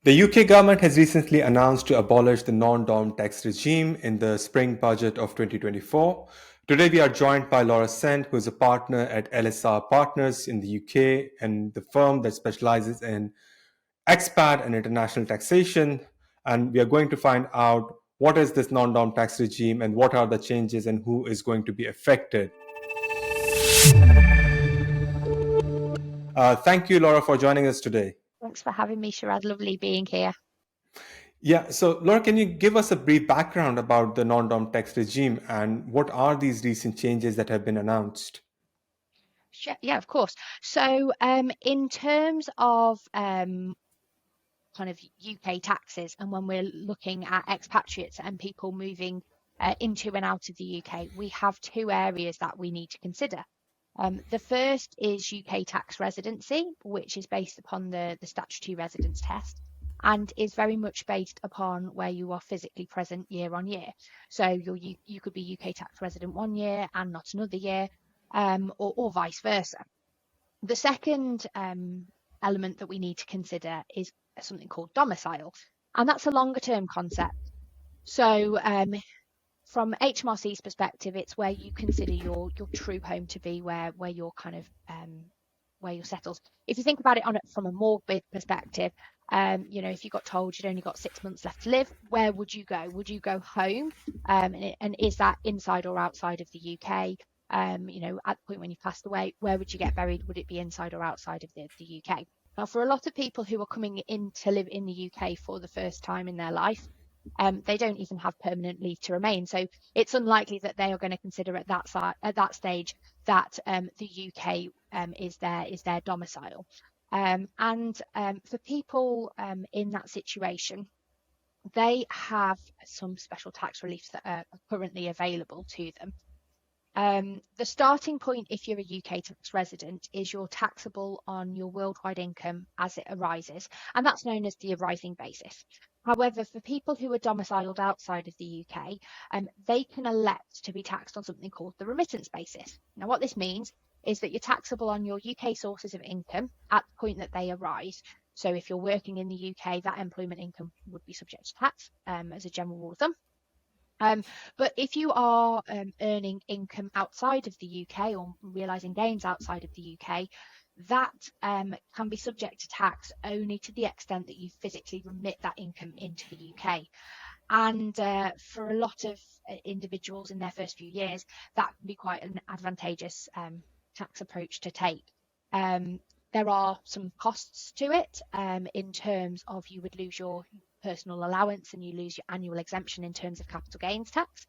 The UK government has recently announced to abolish the non-dom tax regime in the spring budget of 2024. Today, we are joined by Laura Sant, who is a partner at LSR Partners in the UK and the firm that specializes in expat and international taxation. And we are going to find out what is this non-dom tax regime and what are the changes and who is going to be affected. Thank you, Laura, for joining us today. Thanks for having me, Sharad. Lovely being here. Yeah, so Laura, can you give us a brief background about the non-dom tax regime and what are these recent changes that have been announced? Yeah, of course. So in terms of kind of UK taxes, and when we're looking at expatriates and people moving into and out of the UK, we have two areas that we need to consider. The first is UK tax residency, which is based upon the statutory residence test and is very much based upon where you are physically present year on year. So you could be UK tax resident one year and not another year, or vice versa. The second element that we need to consider is something called domicile, and that's a longer term concept. So from HMRC's perspective, it's where you consider your true home to be, where you're kind of where you're settled. If you think about it from a mortgage perspective, if you got told you'd only got 6 months left to live, where would you go? Would you go home? And is that inside or outside of the UK? At the point when you passed away, where would you get buried? Would it be inside or outside of the UK? Now, for a lot of people who are coming in to live in the UK for the first time in their life, they don't even have permanent leave to remain. So it's unlikely that they are going to consider at that stage that the UK is their domicile. And for people in that situation, they have some special tax reliefs that are currently available to them. The starting point, if you're a UK tax resident, is you're taxable on your worldwide income as it arises, and that's known as the arising basis. However, for people who are domiciled outside of the UK, they can elect to be taxed on something called the remittance basis. Now, what this means is that you're taxable on your UK sources of income at the point that they arise. So if you're working in the UK, that employment income would be subject to tax as a general rule of thumb. But if you are earning income outside of the UK or realising gains outside of the UK, that can be subject to tax only to the extent that you physically remit that income into the UK. And for a lot of individuals in their first few years, that can be quite an advantageous tax approach to take. There are some costs to it in terms of you would lose your personal allowance and you lose your annual exemption in terms of capital gains tax.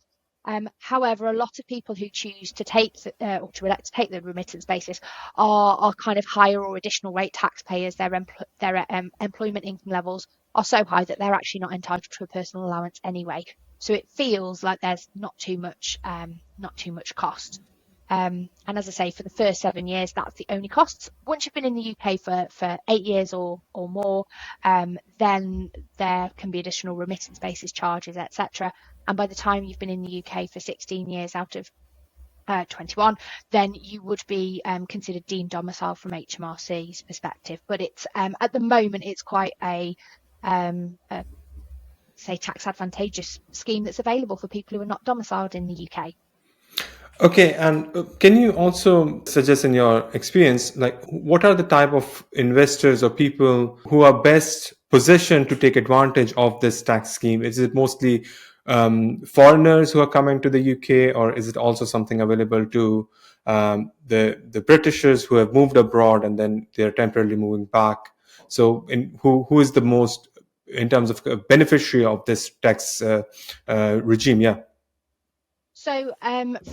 However, a lot of people who choose to take or to elect to take the remittance basis are kind of higher or additional rate taxpayers. Their employment income levels are so high that they're actually not entitled to a personal allowance anyway. So it feels like there's not too much cost. And as I say, for the first 7 years, that's the only costs. Once you've been in the UK for 8 years or more, then there can be additional remittance basis charges, etc. And by the time you've been in the UK for 16 years out of 21, then you would be considered deemed domicile from HMRC's perspective. But it's at the moment it's quite a tax advantageous scheme that's available for people who are not domiciled in the UK. Okay, and can you also suggest in your experience, like what are the type of investors or people who are best positioned to take advantage of this tax scheme? Is it mostly foreigners who are coming to the UK, or is it also something available to the Britishers who have moved abroad and then they're temporarily moving back? So who is the most, in terms of beneficiary of this tax regime? Yeah. So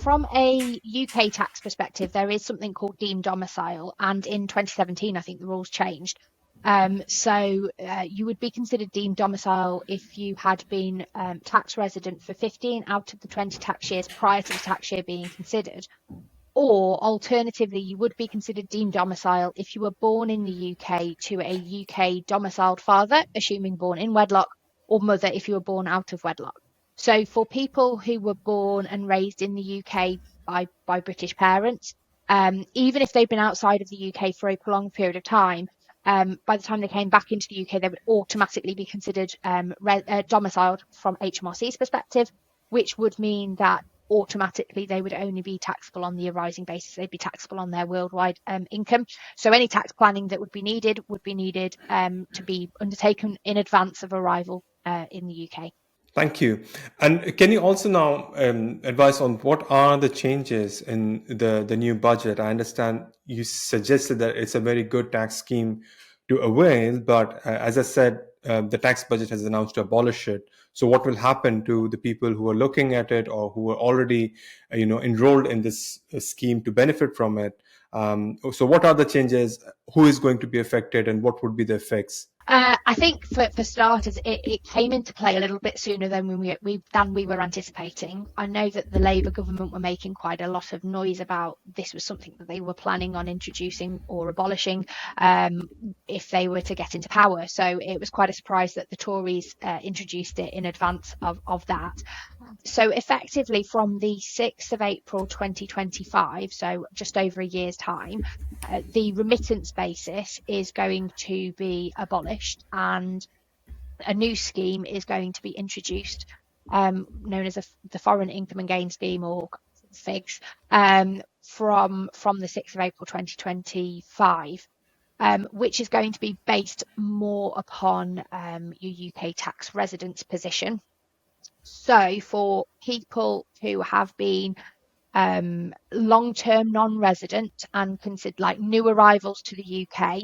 from a UK tax perspective, there is something called deemed domicile. And in 2017, I think the rules changed. So you would be considered deemed domicile if you had been tax resident for 15 out of the 20 tax years prior to the tax year being considered. Or alternatively, you would be considered deemed domicile if you were born in the UK to a UK domiciled father, assuming born in wedlock, or mother if you were born out of wedlock. So for people who were born and raised in the UK by British parents, even if they've been outside of the UK for a prolonged period of time, by the time they came back into the UK, they would automatically be considered domiciled from HMRC's perspective, which would mean that automatically they would only be taxable on the arising basis. They'd be taxable on their worldwide income. So any tax planning that would be needed to be undertaken in advance of arrival in the UK. Thank you. And can you also now advise on what are the changes in the new budget? I understand you suggested that it's a very good tax scheme to avail, but as I said, the tax budget has announced to abolish it. So what will happen to the people who are looking at it or who are already, enrolled in this scheme to benefit from it? So what are the changes? Who is going to be affected, and what would be the effects? I think for starters, it came into play a little bit sooner than we were anticipating. I know that the Labour government were making quite a lot of noise about this was something that they were planning on introducing or abolishing if they were to get into power. So it was quite a surprise that the Tories introduced it in advance of that. So effectively from the 6th of April 2025, so just over a year's time, the remittance basis is going to be abolished and a new scheme is going to be introduced, known as the Foreign Income and Gain Scheme, or FIGS, from the 6th of April 2025. Which is going to be based more upon your UK tax residence position. So for people who have been long-term non-resident and considered like new arrivals to the UK,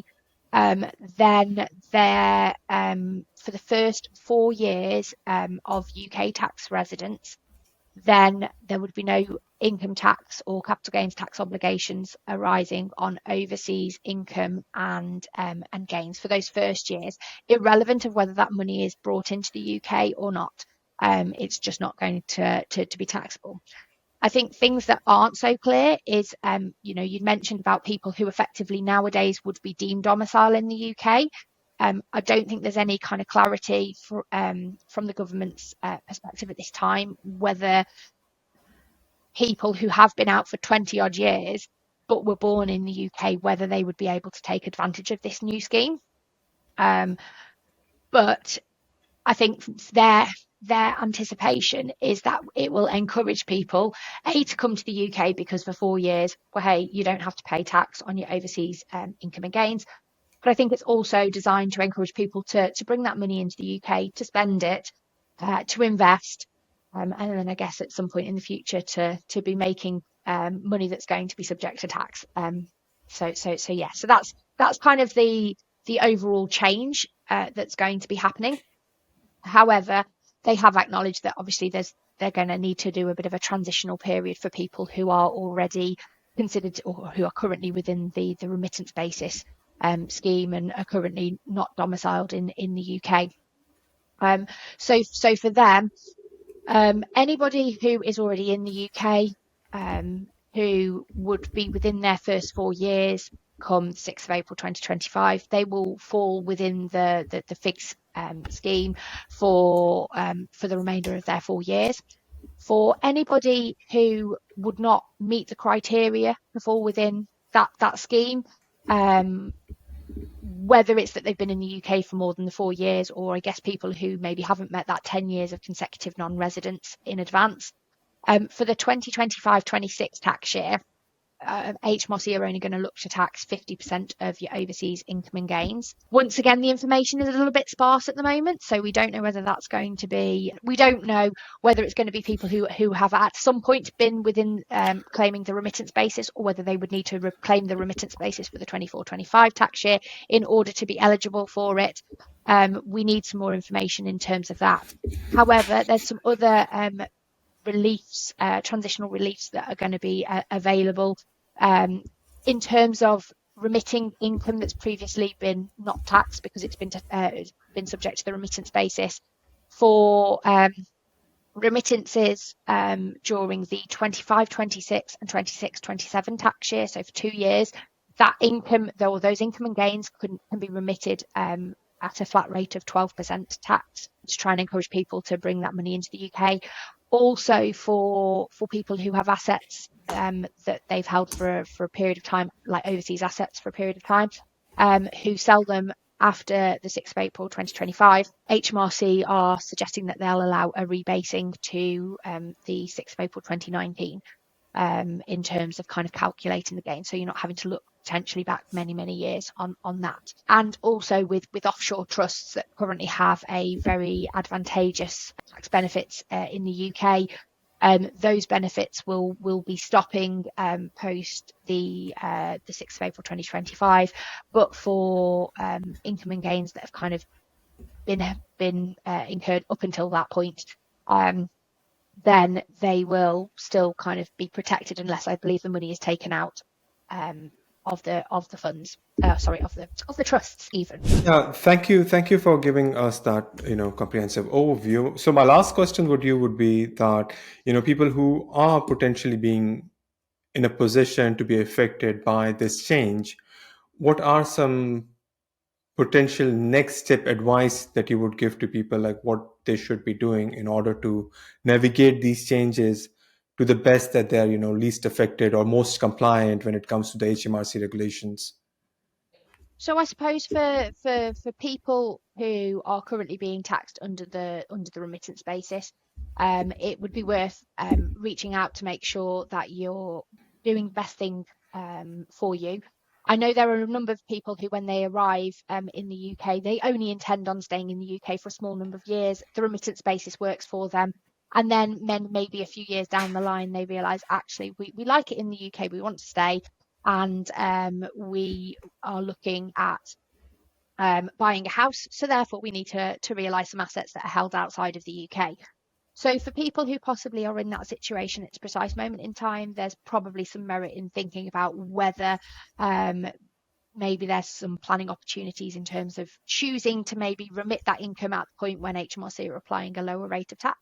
then they're for the first 4 years of UK tax residence, then there would be no income tax or capital gains tax obligations arising on overseas income and gains for those first years, irrelevant of whether that money is brought into the UK or not. It's just not going to be taxable. I think things that aren't so clear is, you'd mentioned about people who effectively nowadays would be deemed domicile in the UK. I don't think there's any kind of clarity from the government's perspective at this time, whether people who have been out for 20 odd years but were born in the UK, whether they would be able to take advantage of this new scheme. But I think their anticipation is that it will encourage people, to come to the UK because for 4 years, well, hey, you don't have to pay tax on your overseas income and gains. But I think it's also designed to encourage people to bring that money into the UK, to spend it, to invest, and then I guess at some point in the future to be making money that's going to be subject to tax. So that's kind of the overall change that's going to be happening. However, they have acknowledged that obviously they're going to need to do a bit of a transitional period for people who are already considered or who are currently within the remittance basis scheme and are currently not domiciled in the UK. So for them, anybody who is already in the UK who would be within their first 4 years come 6th of April 2025, they will fall within the FIGS scheme for the remainder of their 4 years. For anybody who would not meet the criteria to fall within that scheme, whether it's that they've been in the UK for more than the 4 years, or I guess people who maybe haven't met that 10 years of consecutive non-residence in advance, for the 2025-26 tax year, HMRC are only going to look to tax 50% of your overseas income and gains. Once again, the information is a little bit sparse at the moment, so we don't know whether that's going to be, we don't know whether it's going to be people who have at some point been within claiming the remittance basis, or whether they would need to claim the remittance basis for the 24-25 tax year in order to be eligible for it. We need some more information in terms of that. However, there's some other reliefs, transitional reliefs that are going to be available in terms of remitting income that's previously been not taxed because it's been subject to the remittance basis. For remittances during the 25-26 and 26-27 tax year, so for 2 years, that income, those income and gains can be remitted at a flat rate of 12% tax to try and encourage people to bring that money into the UK. Also for people who have assets that they've held for a period of time, like overseas assets for a period of time, who sell them after the 6th of April 2025. HMRC are suggesting that they'll allow a rebasing to the 6th of April 2019 in terms of kind of calculating the gain. So you're not having to look potentially back many, many years on that. And also with offshore trusts that currently have a very advantageous tax benefits in the UK, those benefits will be stopping post the 6th of April 2025. But for income and gains that have kind of been incurred up until that point, then they will still kind of be protected unless I believe the money is taken out of the funds. Of the trusts even. Yeah, thank you for giving us that comprehensive overview. So my last question would be that people who are potentially being in a position to be affected by this change, what are some potential next step advice that you would give to people, like what they should be doing in order to navigate these changes to the best that they're least affected or most compliant when it comes to the HMRC regulations? So I suppose for people who are currently being taxed under the remittance basis, it would be worth reaching out to make sure that you're doing the best thing for you. I know there are a number of people who, when they arrive in the UK, they only intend on staying in the UK for a small number of years. The remittance basis works for them. And then maybe a few years down the line, they realise, actually, we like it in the UK, we want to stay. And we are looking at buying a house. So therefore, we need to realise some assets that are held outside of the UK. So for people who possibly are in that situation at this precise moment in time, there's probably some merit in thinking about whether maybe there's some planning opportunities in terms of choosing to maybe remit that income at the point when HMRC are applying a lower rate of tax.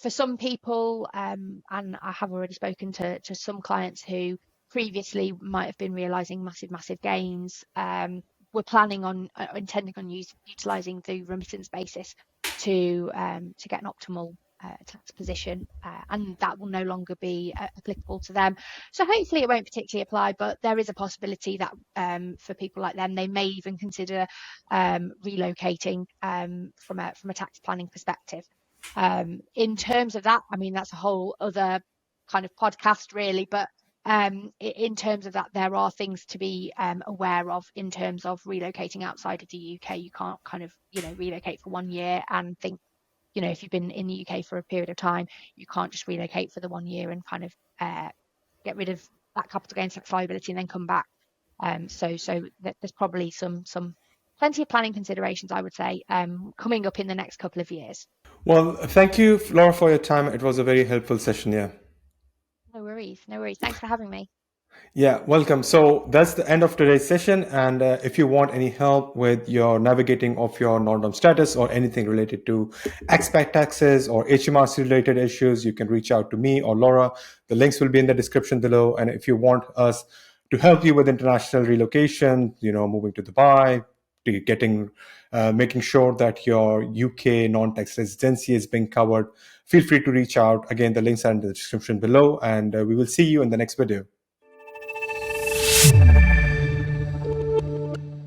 For some people, and I have already spoken to some clients who previously might have been realising massive gains, were planning on intending on utilising the remittance basis to get an optimal tax position, and that will no longer be applicable to them. So hopefully it won't particularly apply, but there is a possibility that for people like them, they may even consider relocating from a tax planning perspective. In terms of that, I mean, that's a whole other kind of podcast really, but in terms of that, there are things to be aware of in terms of relocating outside of the UK. You can't kind of relocate for 1 year and think, if you've been in the UK for a period of time, you can't just relocate for the 1 year and kind of get rid of that capital gains tax liability and then come back. So there's probably some plenty of planning considerations, I would say, coming up in the next couple of years. Well, thank you, Laura, for your time. It was a very helpful session. Yeah. No worries. Thanks for having me. Yeah, welcome. So that's the end of today's session. And if you want any help with your navigating of your non-dom status or anything related to expat taxes or HMRC related issues, you can reach out to me or Laura. The links will be in the description below. And if you want us to help you with international relocation, moving to Dubai, to getting, making sure that your UK non-tax residency is being covered, feel free to reach out. Again, the links are in the description below, and we will see you in the next video.